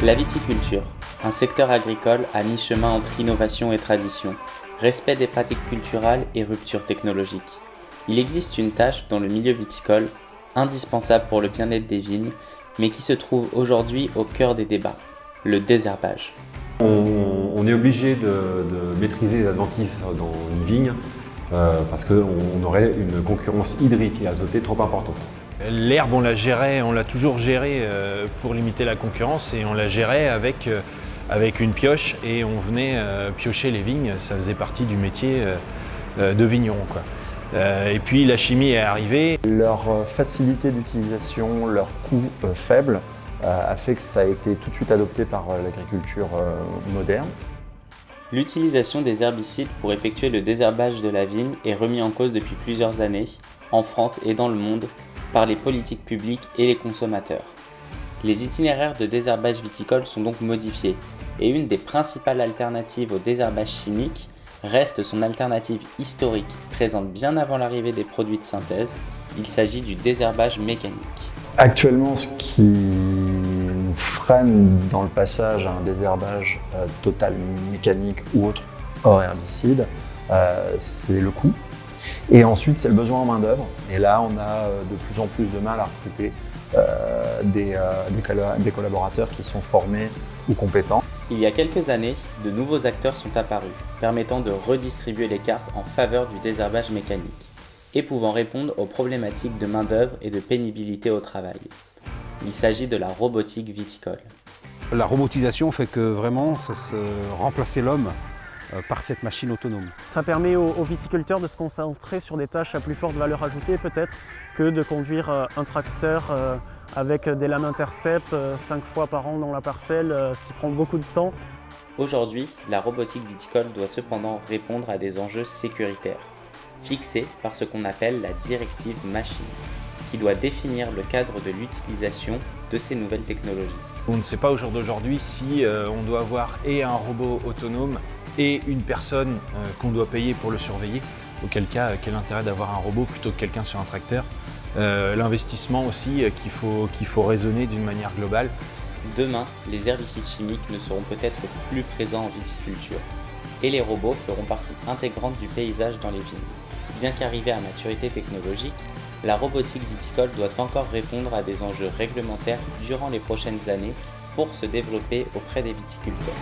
La viticulture, un secteur agricole à mi-chemin entre innovation et tradition, respect des pratiques culturelles et rupture technologique. Il existe une tâche dans le milieu viticole, indispensable pour le bien-être des vignes, mais qui se trouve aujourd'hui au cœur des débats, le désherbage. On est obligé de maîtriser les adventices dans une vigne parce qu'on aurait une concurrence hydrique et azotée trop importante. L'herbe, on l'a toujours gérée pour limiter la concurrence et on la gérait avec une pioche et on venait piocher les vignes, ça faisait partie du métier de vigneron, quoi. Et puis la chimie est arrivée. Leur facilité d'utilisation, leur coût faible a fait que ça a été tout de suite adopté par l'agriculture moderne. L'utilisation des herbicides pour effectuer le désherbage de la vigne est remis en cause depuis plusieurs années, en France et dans le monde, par les politiques publiques et les consommateurs. Les itinéraires de désherbage viticole sont donc modifiés, et une des principales alternatives au désherbage chimique reste son alternative historique, présente bien avant l'arrivée des produits de synthèse. Il s'agit du désherbage mécanique. Actuellement, ce qui nous freine dans le passage à un désherbage total mécanique ou autre hors herbicide, c'est le coût. Et ensuite, c'est le besoin en main-d'œuvre. Et là, on a de plus en plus de mal à recruter des collaborateurs qui sont formés ou compétents. Il y a quelques années, de nouveaux acteurs sont apparus, permettant de redistribuer les cartes en faveur du désherbage mécanique, et pouvant répondre aux problématiques de main-d'œuvre et de pénibilité au travail. Il s'agit de la robotique viticole. La robotisation fait que vraiment, ça se remplacer l'homme par cette machine autonome. Ça permet aux viticulteurs de se concentrer sur des tâches à plus forte valeur ajoutée peut-être que de conduire un tracteur avec des lames intercept 5 fois par an dans la parcelle, ce qui prend beaucoup de temps. Aujourd'hui, la robotique viticole doit cependant répondre à des enjeux sécuritaires, fixés par ce qu'on appelle la directive machine, qui doit définir le cadre de l'utilisation de ces nouvelles technologies. On ne sait pas au jour d'aujourd'hui si on doit avoir et un robot autonome et une personne qu'on doit payer pour le surveiller, auquel cas quel intérêt d'avoir un robot plutôt que quelqu'un sur un tracteur. L'investissement aussi qu'il faut raisonner d'une manière globale. Demain, les herbicides chimiques ne seront peut-être plus présents en viticulture et les robots feront partie intégrante du paysage dans les vignes. Bien qu'arrivée à maturité technologique, la robotique viticole doit encore répondre à des enjeux réglementaires durant les prochaines années pour se développer auprès des viticulteurs.